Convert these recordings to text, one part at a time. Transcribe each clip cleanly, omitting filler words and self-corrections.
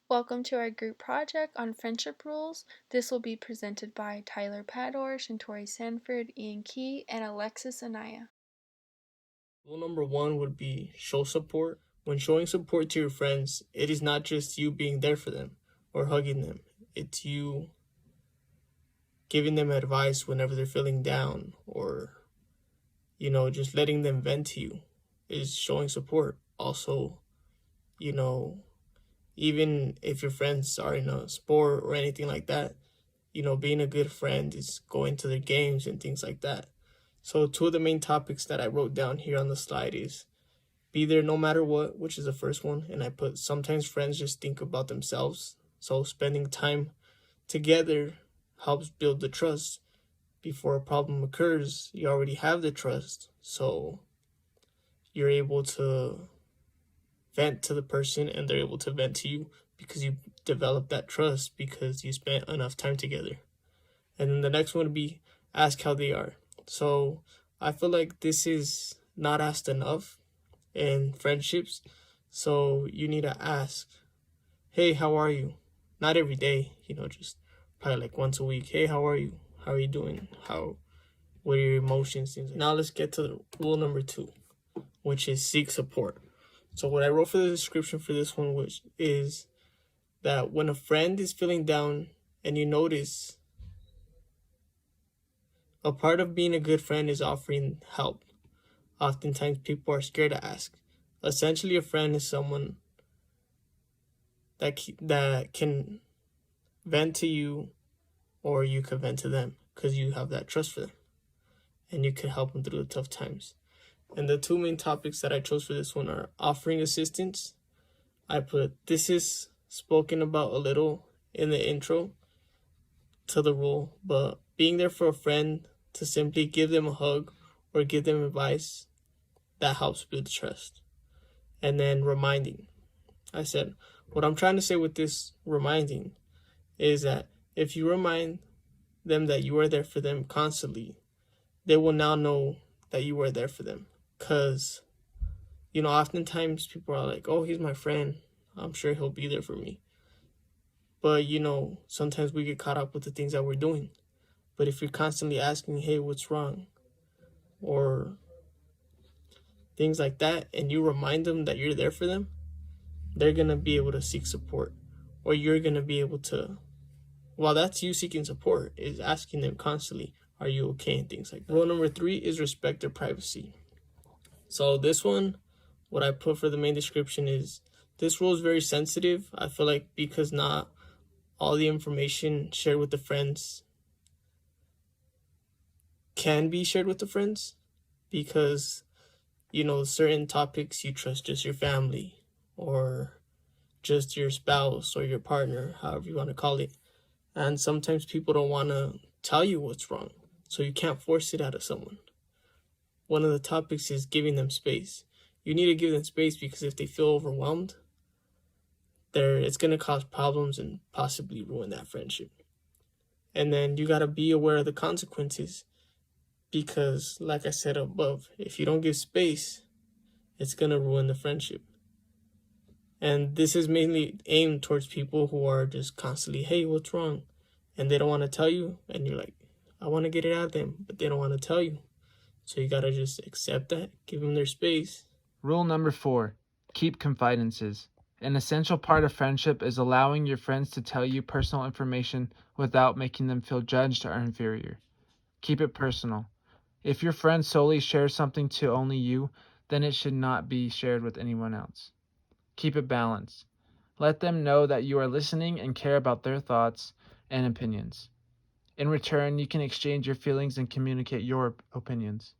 Welcome to our group project on friendship rules. This will be presented by Tyler Pador, Shintori Sanford, Ian Key, and Alexis Anaya. Rule number one would be show support. When showing support to your friends, it is not just you being there for them or hugging them. It's you giving them advice whenever they're feeling down or, just letting them vent to you is showing support. Also, you know, even if your friends are in a sport or anything like that, being a good friend is going to their games and things like that. So, two of the main topics that I wrote down here on the slide is be there no matter what, which is the first one. And I put sometimes friends just think about themselves. So spending time together helps build the trust. Before a problem occurs, you already have the trust. So you're able to vent to the person and they're able to vent to you because you developed that trust because you spent enough time together. And then the next one would be ask how they are. So I feel like this is not asked enough in friendships. So you need to ask, hey, how are you? Not every day, just probably like once a week. Hey, how are you? How are you doing? What are your emotions? Things like that. Now let's get to rule number two, which is seek support. So what I wrote for the description for this one, which is that when a friend is feeling down and you notice, a part of being a good friend is offering help. Oftentimes people are scared to ask. Essentially, a friend is someone that can vent to you or you can vent to them because you have that trust for them and you can help them through the tough times. And the two main topics that I chose for this one are offering assistance. I put this is spoken about a little in the intro to the rule, but being there for a friend to simply give them a hug or give them advice, that helps build trust. And then reminding. I said, what I'm trying to say with this reminding is that if you remind them that you are there for them constantly, they will now know that you are there for them. Because, oftentimes people are like, oh, he's my friend. I'm sure he'll be there for me. But, sometimes we get caught up with the things that we're doing. But if you're constantly asking, hey, what's wrong? Or things like that, and you remind them that you're there for them, they're going to be able to seek support. Or you're going to be able to, well, that's you seeking support, is asking them constantly, are you okay? And things like that. Rule number three is respect their privacy. So this one, what I put for the main description is this rule is very sensitive. I feel like because not all the information shared with the friends can be shared with the friends because, certain topics you trust just your family or just your spouse or your partner, however you want to call it. And sometimes people don't want to tell you what's wrong. So you can't force it out of someone. One of the topics is giving them space. You need to give them space because if they feel overwhelmed, it's going to cause problems and possibly ruin that friendship. And then you got to be aware of the consequences because, like I said above, if you don't give space, it's going to ruin the friendship. And this is mainly aimed towards people who are just constantly, hey, what's wrong? And they don't want to tell you. And you're like, I want to get it out of them, but they don't want to tell you. So you got to just accept that, give them their space. Rule number 4, keep confidences. An essential part of friendship is allowing your friends to tell you personal information without making them feel judged or inferior. Keep it personal. If your friend solely shares something to only you, then it should not be shared with anyone else. Keep it balanced. Let them know that you are listening and care about their thoughts and opinions. In return, you can exchange your feelings and communicate your opinions.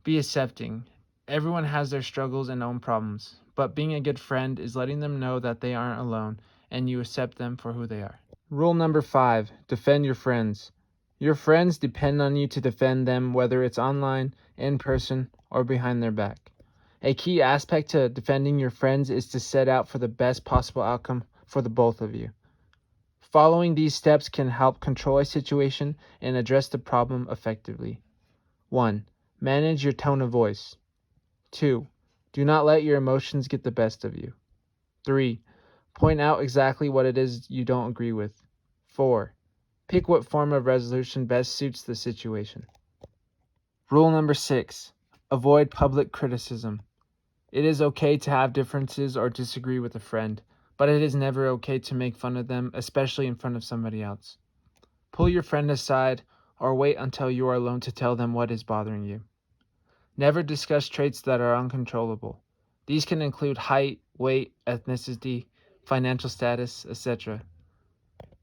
Be accepting. Everyone has their struggles and own problems, but being a good friend is letting them know that they aren't alone and you accept them for who they are. Rule number 5, defend your friends. Your friends depend on you to defend them, whether it's online, in person, or behind their back. A key aspect to defending your friends is to set out for the best possible outcome for the both of you. Following these steps can help control a situation and address the problem effectively. 1. Manage your tone of voice. 2. Do not let your emotions get the best of you. 3. Point out exactly what it is you don't agree with. 4. Pick what form of resolution best suits the situation. Rule number 6. Avoid public criticism. It is okay to have differences or disagree with a friend, but it is never okay to make fun of them, especially in front of somebody else. Pull your friend aside or wait until you are alone to tell them what is bothering you. Never discuss traits that are uncontrollable. These can include height, weight, ethnicity, financial status, etc.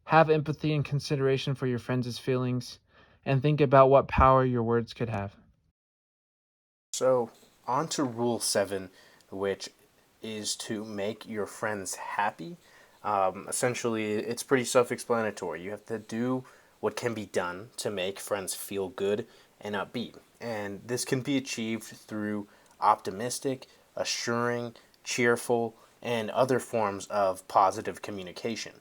Have empathy and consideration for your friends' feelings, and think about what power your words could have. So, on to Rule 7, which is to make your friends happy. Essentially, it's pretty self explanatory. You have to do what can be done to make friends feel good and upbeat. And this can be achieved through optimistic, assuring, cheerful, and other forms of positive communication.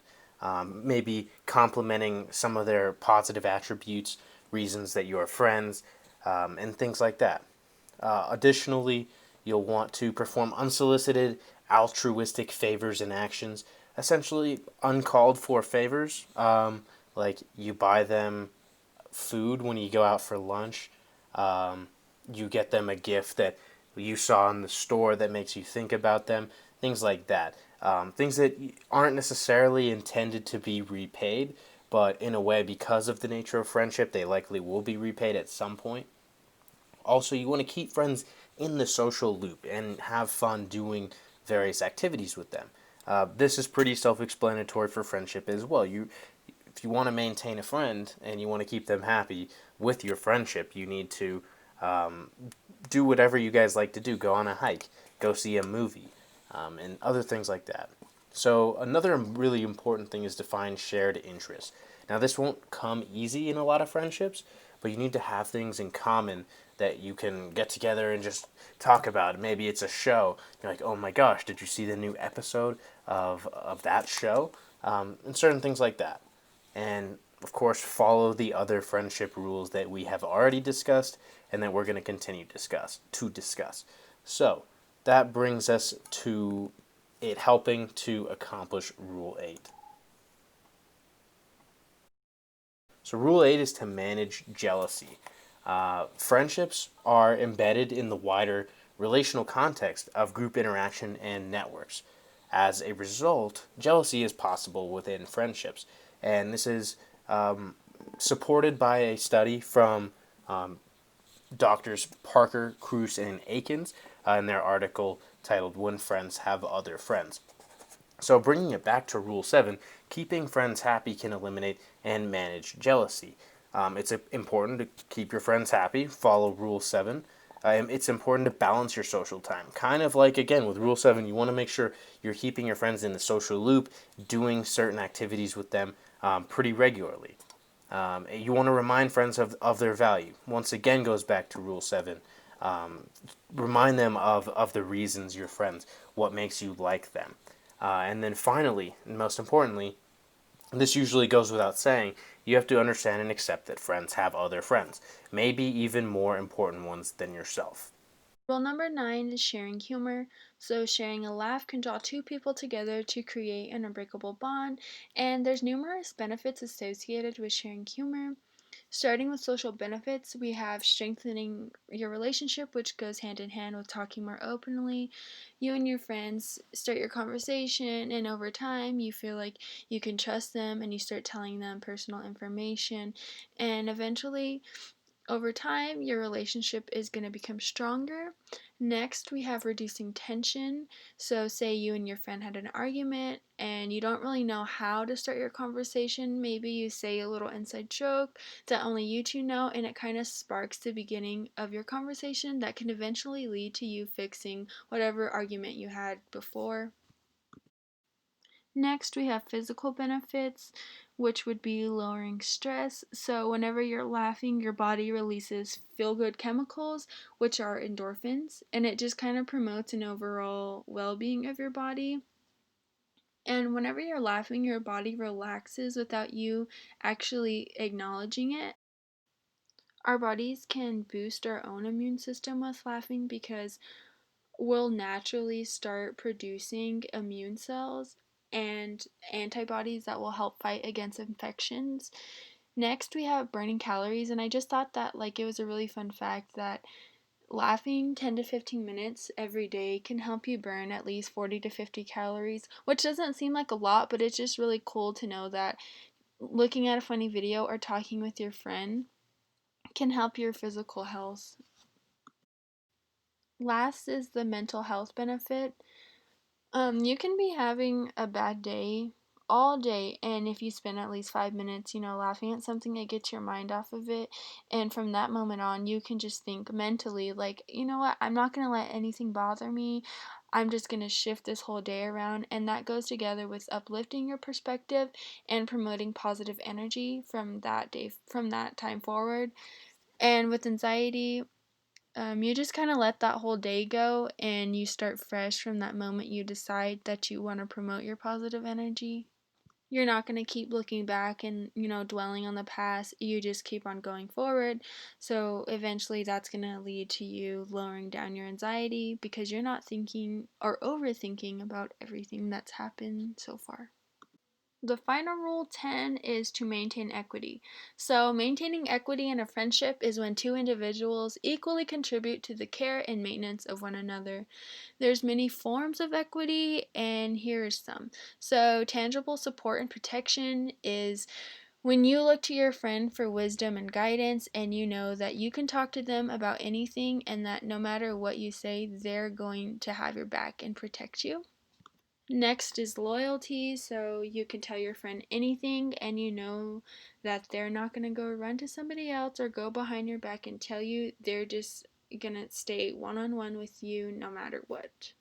Maybe complimenting some of their positive attributes, reasons that you are friends, and things like that. Additionally, you'll want to perform unsolicited, altruistic favors and actions, essentially uncalled for favors, like you buy them food when you go out for lunch, um, you get them a gift that you saw in the store that makes you think about them, things like that. Things that aren't necessarily intended to be repaid, but in a way, because of the nature of friendship, they likely will be repaid at some point. Also, you want to keep friends in the social loop and have fun doing various activities with them. This is pretty self-explanatory for friendship as well. If you want to maintain a friend and you want to keep them happy with your friendship, you need to um, do whatever you guys like to do. Go on a hike, go see a movie, and other things like that. So another really important thing is to find shared interests. Now, this won't come easy in a lot of friendships, but you need to have things in common that you can get together and just talk about. Maybe it's a show. You're like, oh my gosh, did you see the new episode of that show? And certain things like that. And of course, follow the other friendship rules that we have already discussed and that we're going to continue to discuss. So that brings us to it helping to accomplish Rule 8. So, Rule 8 is to manage jealousy. Friendships are embedded in the wider relational context of group interaction and networks. As a result, jealousy is possible within friendships. And this is supported by a study from um, doctors Parker, Cruz, and Akins in their article titled When Friends Have Other Friends. So, bringing it back to Rule 7, keeping friends happy can eliminate and manage jealousy. It's important to keep your friends happy, follow Rule 7. It's important to balance your social time. Kind of like, again, with Rule 7, you want to make sure you're keeping your friends in the social loop, doing certain activities with them pretty regularly. You want to remind friends of their value. Once again, goes back to Rule 7. Remind them of the reasons you're friends, what makes you like them. And then finally, and most importantly, this usually goes without saying, you have to understand and accept that friends have other friends, maybe even more important ones than yourself. Rule number 9 is sharing humor. So, sharing a laugh can draw two people together to create an unbreakable bond, and there's numerous benefits associated with sharing humor. Starting with social benefits, we have strengthening your relationship, which goes hand in hand with talking more openly. You and your friends start your conversation, and over time, you feel like you can trust them and you start telling them personal information. And eventually, over time, your relationship is going to become stronger. Next, we have reducing tension. So, say you and your friend had an argument and you don't really know how to start your conversation. Maybe you say a little inside joke that only you two know, and it kind of sparks the beginning of your conversation that can eventually lead to you fixing whatever argument you had before. Next, we have physical benefits, which would be lowering stress. So, whenever you're laughing, your body releases feel good chemicals, which are endorphins, and it just kind of promotes an overall well being of your body. And whenever you're laughing, your body relaxes without you actually acknowledging it. Our bodies can boost our own immune system with laughing because we'll naturally start producing immune cells. and antibodies that will help fight against infections. Next, we have burning calories, and I just thought that it was a really fun fact that laughing 10 to 15 minutes every day can help you burn at least 40 to 50 calories, which doesn't seem like a lot, but it's just really cool to know that looking at a funny video or talking with your friend can help your physical health. Last is the mental health benefit. You can be having a bad day all day, and if you spend at least 5 minutes, laughing at something, it gets your mind off of it. And from that moment on, you can just think mentally, like, you know what, I'm not gonna let anything bother me. I'm just gonna shift this whole day around, and that goes together with uplifting your perspective and promoting positive energy from that day, from that time forward. And with anxiety, you just kind of let that whole day go and you start fresh from that moment you decide that you want to promote your positive energy. You're not going to keep looking back and, dwelling on the past. You just keep on going forward. So eventually that's going to lead to you lowering down your anxiety because you're not thinking or overthinking about everything that's happened so far. The final rule 10 is to maintain equity. So, maintaining equity in a friendship is when two individuals equally contribute to the care and maintenance of one another. There's many forms of equity, and here are some. So, tangible support and protection is when you look to your friend for wisdom and guidance, and you know that you can talk to them about anything, and that no matter what you say, they're going to have your back and protect you. Next is loyalty, so you can tell your friend anything and you know that they're not going to go run to somebody else or go behind your back and tell you. They're just going to stay one on one with you no matter what.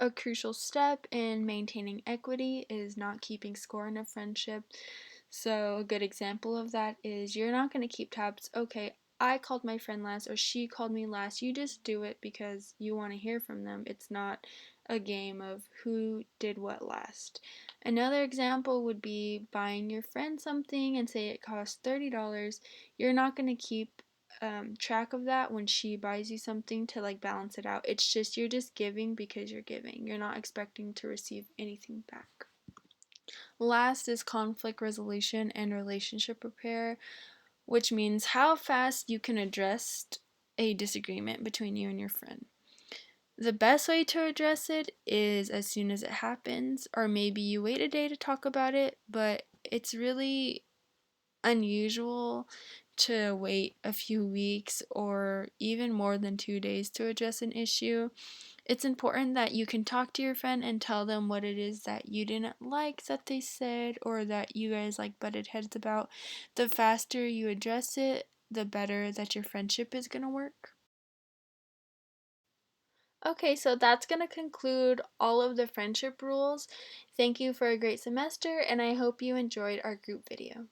A crucial step in maintaining equity is not keeping score in a friendship. So, a good example of that is you're not going to keep tabs. Okay, I called my friend last or she called me last. You just do it because you want to hear from them. It's not a game of who did what last. Another example would be buying your friend something and say it costs $30. You're not going to keep track of that when she buys you something to balance it out. It's just you're just giving because you're giving. You're not expecting to receive anything back. Last is conflict resolution and relationship repair, which means how fast you can address a disagreement between you and your friend. The best way to address it is as soon as it happens, or maybe you wait a day to talk about it, but it's really unusual to wait a few weeks or even more than 2 days to address an issue. It's important that you can talk to your friend and tell them what it is that you didn't like that they said or that you guys butted heads about. The faster you address it, the better that your friendship is going to work. Okay, so that's going to conclude all of the friendship rules. Thank you for a great semester, and I hope you enjoyed our group video.